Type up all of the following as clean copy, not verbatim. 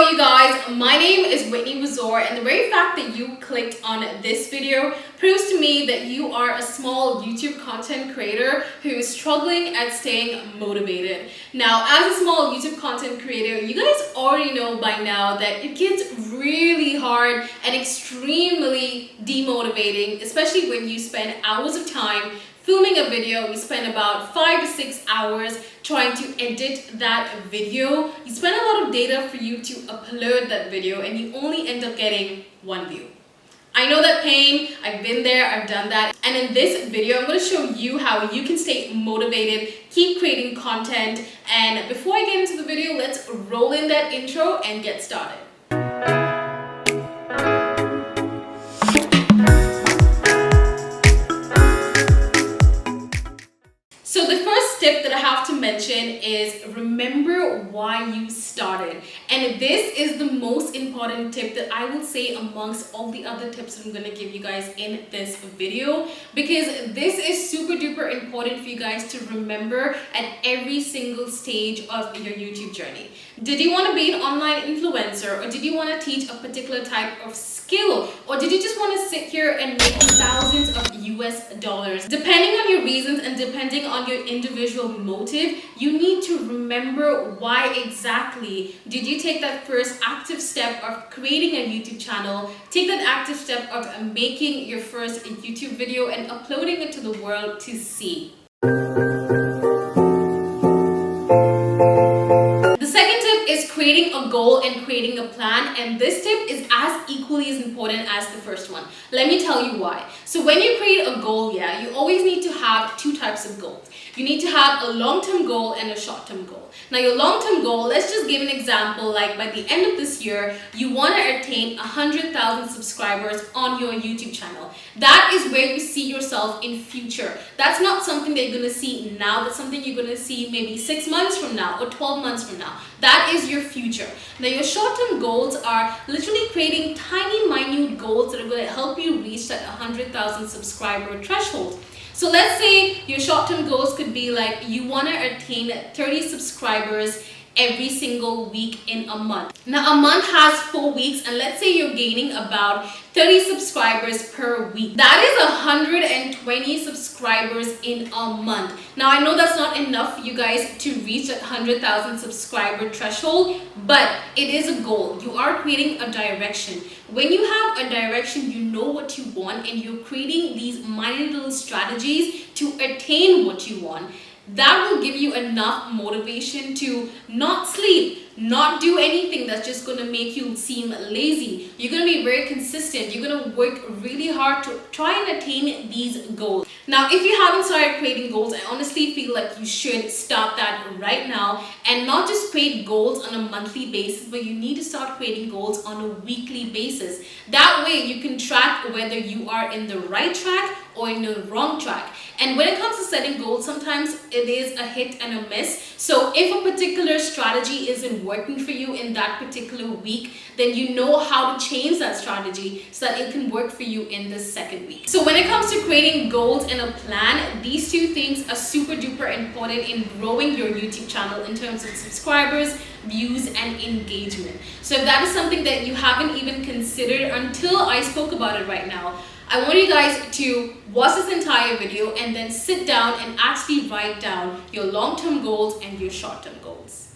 you guys, my name is Whitney Wuzor, and the very fact that you clicked on this video proves to me that you are a small YouTube content creator who is struggling at staying motivated. Now, as a small YouTube content creator, you guys already know by now that it gets really hard and extremely demotivating, especially when you spend hours of time filming a video. You spend about 5 to 6 hours trying to edit that video. You spend a lot of data for you to upload that video, and you only end up getting one view. I know that pain. I've been there, I've done that. And in this video, I'm going to show you how you can stay motivated, keep creating content. And before I get into the video, let's roll in that intro and get started. So the first tip that I have to mention is remember why you started. And this is the most important tip that I will say amongst all the other tips that I'm going to give you guys in this video, because this is super duper important for you guys to remember at every single stage of your YouTube journey. Did you want to be an online influencer, or did you want to teach a particular type of skill, or did you just want to sit here and make thousands of US dollars? Depending on your reasons and depending on your individual motive, you need to remember why exactly did you take that first active step of creating a YouTube channel, take that active step of making your first YouTube video and uploading it to the world to see. Creating a goal and creating a plan, and this tip is as equally as important as the first one. Let me tell you why. So when you create a goal, you always need to have two types of goals. You need to have a long-term goal and a short-term goal. Now your long-term goal, let's just give an example, like by the end of this year, you want to attain 100,000 subscribers on your YouTube channel. That is where you see yourself in future. That's not something that you're going to see now. That's something you're going to see maybe 6 months from now or 12 months from now. That is your future. Now your short-term goals are literally creating tiny minute goals that are going to help you reach that 100,000 subscriber threshold. So let's say your short-term goals could be like you want to attain 30 subscribers every single week in a month. Now a month has 4 weeks, and let's say you're gaining about 30 subscribers per week. That is 120 subscribers in a month. Now I know that's not enough for you guys to reach that 100,000 subscriber threshold, but it is a goal. You are creating a direction. When you have a direction, you know what you want, and you're creating these minor little strategies to attain what you want. That will give you enough motivation to not sleep, not do anything that's just going to make you seem lazy. You're going to be very consistent. You're going to work really hard to try and attain these goals. Now, if you haven't started creating goals, I honestly feel like you should start that right now, and not just create goals on a monthly basis, but you need to start creating goals on a weekly basis. That way you can track whether you are in the right track or in the wrong track. And when it comes to setting goals, sometimes it is a hit and a miss. So if a particular strategy isn't working for you in that particular week, then you know how to change that strategy so that it can work for you in the second week. So when it comes to creating goals and a plan, these two things are super duper important in growing your YouTube channel in terms of subscribers, views, and engagement. So if that is something that you haven't even considered until I spoke about it right now, I want you guys to watch this entire video and then sit down and actually write down your long-term goals and your short-term goals.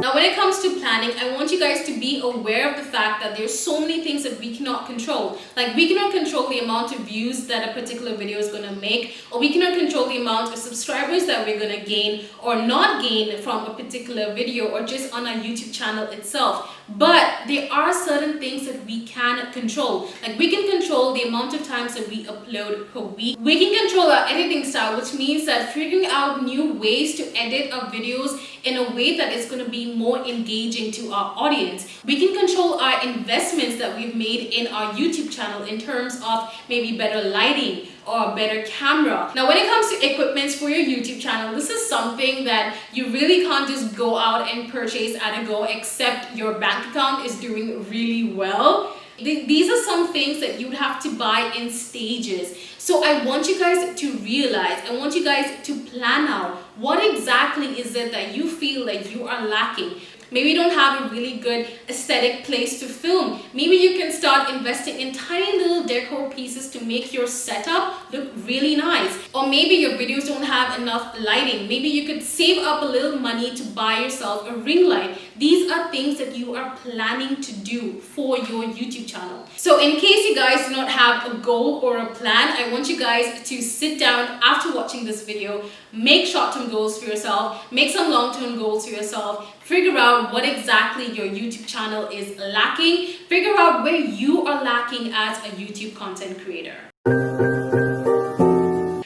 Now, when it comes to planning, I want you guys to be aware of the fact that there's so many things that we cannot control. Like we cannot control the amount of views that a particular video is going to make, or we cannot control the amount of subscribers that we're going to gain or not gain from a particular video or just on our YouTube channel itself. But there are certain things that we can control. Like we can control the amount of times that we upload per week. We can control our editing style, which means that figuring out new ways to edit our videos in a way that is going to be more engaging to our audience. We can control our investments that we've made in our YouTube channel in terms of maybe better lighting or a better camera. Now when it comes to equipments for your YouTube channel, this is something that you really can't just go out and purchase at a go, except your bank account is doing really well. These are some things that you'd have to buy in stages. So I want you guys to realize, I want you guys to plan out what exactly is it that you feel like you are lacking. Maybe you don't have a really good aesthetic place to film. Maybe you can start investing in tiny little decor pieces to make your setup look really nice. Or maybe your videos don't have enough lighting. Maybe you could save up a little money to buy yourself a ring light. These are things that you are planning to do for your YouTube channel. So in case you guys do not have a goal or a plan, I want you guys to sit down after watching this video, make short-term goals for yourself, make some long-term goals for yourself, figure out what exactly your YouTube channel is lacking, figure out where you are lacking as a YouTube content creator.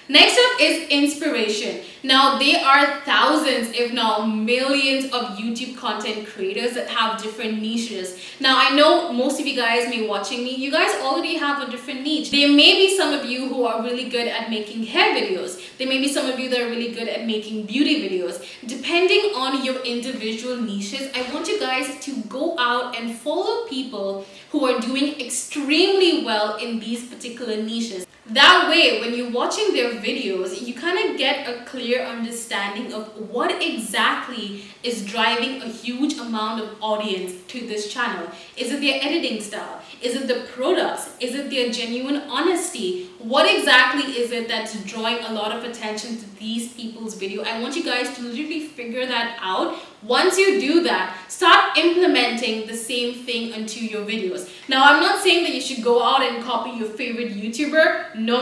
Next up is inspiration. Now, there are thousands, if not millions, of YouTube content creators that have different niches. Now, I know most of you guys may watching me, you guys already have a different niche. There may be some of you who are really good at making hair videos. There may be some of you that are really good at making beauty videos. Depending on your individual niches, I want you guys to go out and follow people who are doing extremely well in these particular niches. That way, when you're watching their videos, you kind of get a clear understanding of what exactly is driving a huge amount of audience to this channel. Is it their editing style? Is it the products? Is it their genuine honesty? What exactly is it that's drawing a lot of attention to these people's video? I want you guys to literally figure that out. Once you do that, start implementing the same thing into your videos. Now, I'm not saying that you should go out and copy your favorite YouTuber. No.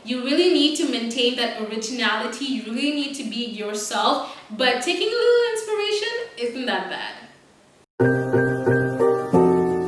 You really need to maintain that originality. You really need to be yourself. But taking a little inspiration isn't that bad.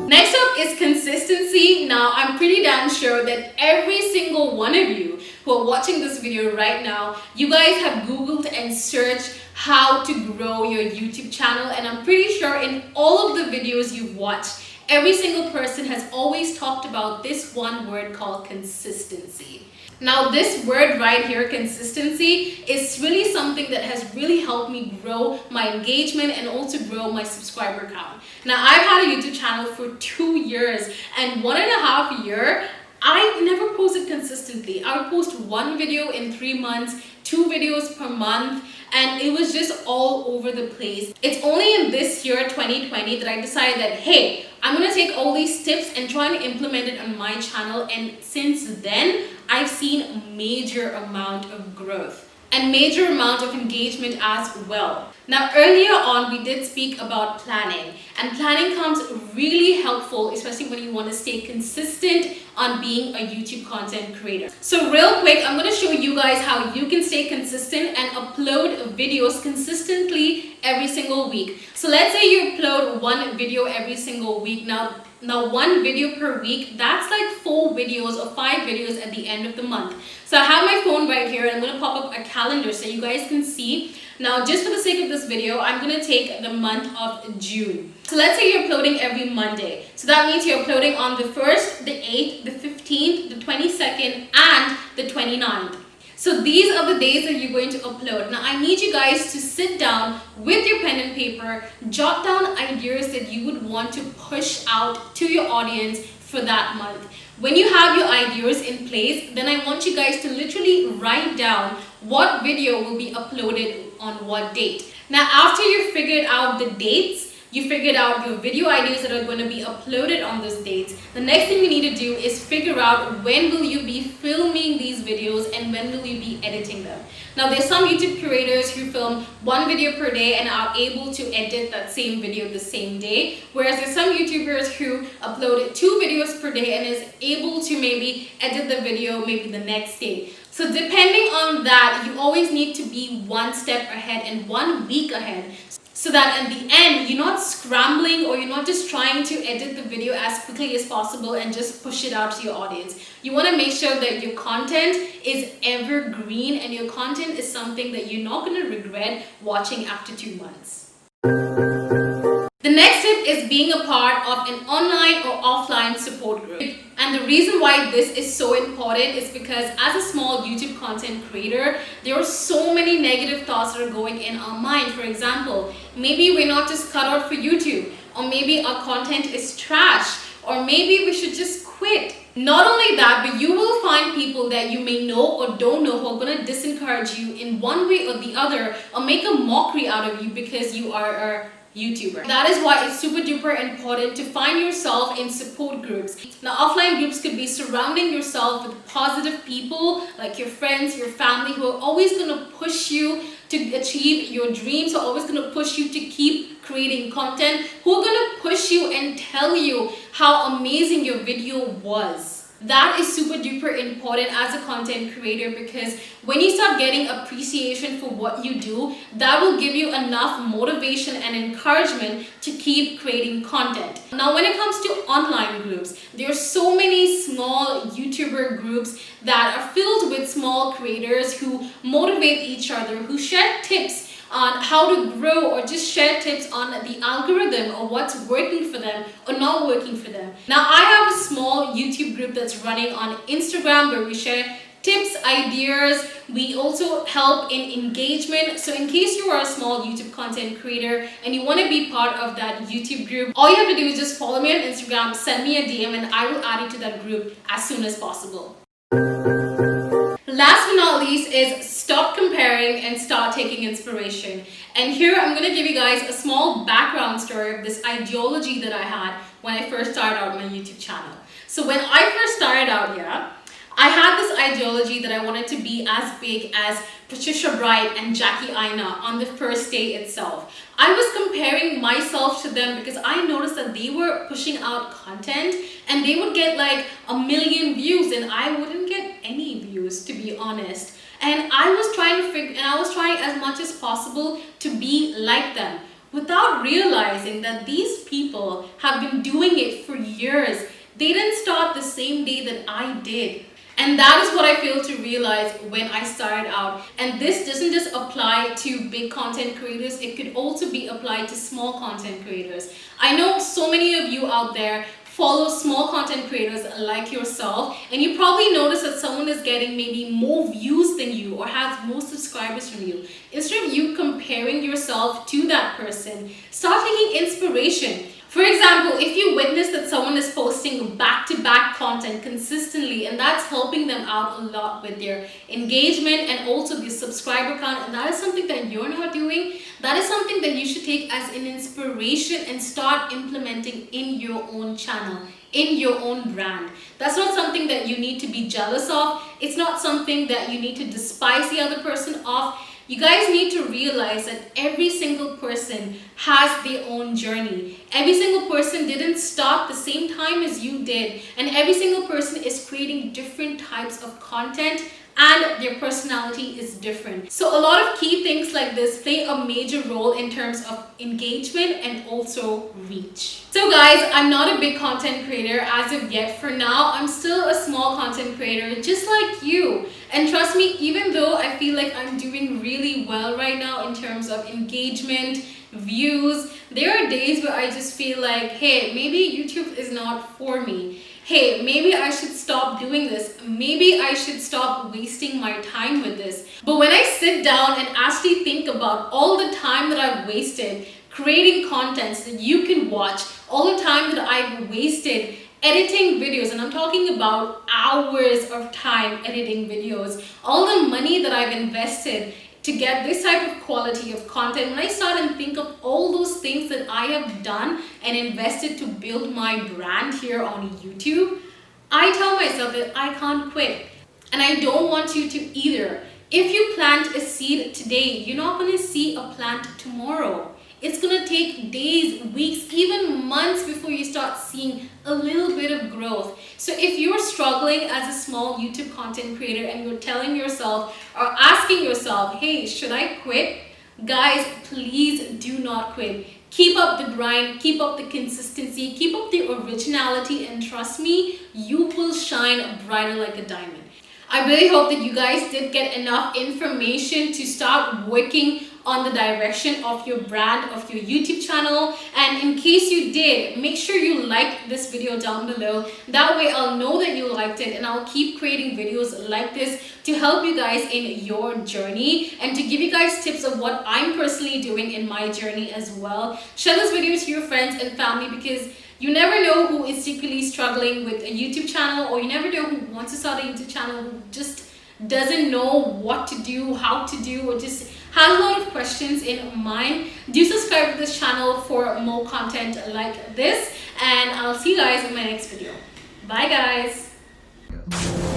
Next up is consistency. Now, I'm pretty damn sure that every single one of you who are watching this video right now, you guys have Googled and searched how to grow your YouTube channel, and I'm pretty sure in all of the videos you've watched, every single person has always talked about this one word called consistency. Now, this word right here, consistency, is really something that has really helped me grow my engagement and also grow my subscriber count. Now, I've had a YouTube channel for 2 years, and 1.5 years, I never posted consistently. I would post 1 video in 3 months, 2 videos per month, and it was just all over the place. It's only in this year, 2020, that I decided that, hey, I'm gonna take all these tips and try and implement it on my channel, and since then, I've seen a major amount of growth and major amount of engagement as well. Now, earlier on, we did speak about planning, and planning comes really helpful, especially when you want to stay consistent on being a YouTube content creator. So real quick, I'm going to show you guys how you can stay consistent and upload videos consistently every single week. So let's say you upload 1 video every single week. Now 1 video per week, that's like 4 videos or 5 videos at the end of the month. So I have my phone right here, and I'm going to pop up a calendar so you guys can see. Now, just for the sake of this video, I'm going to take the month of June. So let's say you're uploading every Monday. So that means you're uploading on the 1st, the 8th, the 15th, the 22nd, and the 29th. So these are the days that you're going to upload. Now, I need you guys to sit down with your pen and paper, jot down ideas that you would want to push out to your audience for that month. When you have your ideas in place, then I want you guys to literally write down what video will be uploaded on what date. Now, after you've figured out the dates, you figured out your video ideas that are going to be uploaded on those dates, the next thing you need to do is figure out when will you be filming these videos and when will you be editing them. Now, there's some YouTube creators who film 1 video per day and are able to edit that same video the same day, whereas there's some YouTubers who upload 2 videos per day and is able to maybe edit the video maybe the next day. So depending on that, you always need to be 1 step ahead and 1 week ahead, so that in the end, you're not scrambling or you're not just trying to edit the video as quickly as possible and just push it out to your audience. You want to make sure that your content is evergreen and your content is something that you're not going to regret watching after 2 months. The next tip is being a part of an online or offline support group. And the reason why this is so important is because as a small YouTube content creator, there are so many negative thoughts that are going in our mind. For example, maybe we're not just cut out for YouTube, or maybe our content is trash, or maybe we should just quit. Not only that, but you will find people that you may know or don't know who are going to disencourage you in one way or the other, or make a mockery out of you because you are a YouTuber. That is why it's super duper important to find yourself in support groups. Now, offline groups could be surrounding yourself with positive people like your friends, your family, who are always going to push you to achieve your dreams, who are always going to push you to keep creating content, who are going to push you and tell you how amazing your video was. That is super duper important as a content creator, because when you start getting appreciation for what you do, that will give you enough motivation and encouragement to keep creating content. Now, when it comes to online groups, there are so many small YouTuber groups that are filled with small creators who motivate each other, who share tips on how to grow, or just share tips on the algorithm or what's working for them or not working for them. Now, I have a small YouTube group that's running on Instagram where we share tips, ideas. We also help in engagement. So in case you are a small YouTube content creator and you want to be part of that YouTube group, all you have to do is just follow me on Instagram, send me a DM, and I will add you to that group as soon as possible. Last but not least is stop comparing and start taking inspiration. And here I'm going to give you guys a small background story of this ideology that I had when I first started out my YouTube channel. So when I first started out, I had this ideology that I wanted to be as big as Patricia Bright and Jackie Aina on the first day itself. I was comparing myself to them because I noticed that they were pushing out content and they would get like 1 million views and I wouldn't get any views, to be honest. And I was trying as much as possible to be like them, without realizing that these people have been doing it for years. They didn't start the same day that I did. And that is what I failed to realize when I started out. And this doesn't just apply to big content creators, it could also be applied to small content creators. I know so many of you out there follow small content creators like yourself, and you probably notice that someone is getting maybe more views than you or has more subscribers from you. Instead of you comparing yourself to that person, start taking inspiration. For example, if you witness that someone is posting back-to-back content consistently and that's helping them out a lot with their engagement and also their subscriber count, and that is something that you're not doing, that is something that you should take as an inspiration and start implementing in your own channel, in your own brand. That's not something that you need to be jealous of. It's not something that you need to despise the other person of. You guys need to realize that every single person has their own journey. Every single person didn't start the same time as you did, and every single person is creating different types of content and their personality is different. So a lot of key things like this play a major role in terms of engagement and also reach. So guys, I'm not a big content creator as of yet. For now, I'm still a small content creator just like you. And trust me, even though I feel like I'm doing really well right now in terms of engagement, views, there are days where I just feel like, hey, maybe YouTube is not for me. Hey, maybe I should stop doing this. Maybe I should stop wasting my time with this. But when I sit down and actually think about all the time that I've wasted creating content that you can watch, all the time that I've wasted editing videos, and I'm talking about hours of time editing videos, all the money that I've invested to get this type of quality of content, when I start and think of all those things that I have done and invested to build my brand here on YouTube, I tell myself that I can't quit. And I don't want you to either. If you plant a seed today, you're not going to see a plant tomorrow. It's going to take days, weeks, even months before you start seeing a little bit of growth. So if you're struggling as a small YouTube content creator and you're telling yourself or asking yourself, hey, should I quit? Guys, please do not quit. Keep up the grind, keep up the consistency, keep up the originality, and trust me, you will shine brighter like a diamond. I really hope that you guys did get enough information to start working on the direction of your brand, of your YouTube channel. And in case you did, make sure you like this video down below. That way I'll know that you liked it, and I'll keep creating videos like this to help you guys in your journey and to give you guys tips of what I'm personally doing in my journey as well. Share this video to your friends and family, because you never know who is secretly struggling with a YouTube channel, or you never know who wants to start a YouTube channel, who just doesn't know what to do, how to do, or just has a lot of questions in mind. Do subscribe to this channel for more content like this, and I'll see you guys in my next video. Bye guys.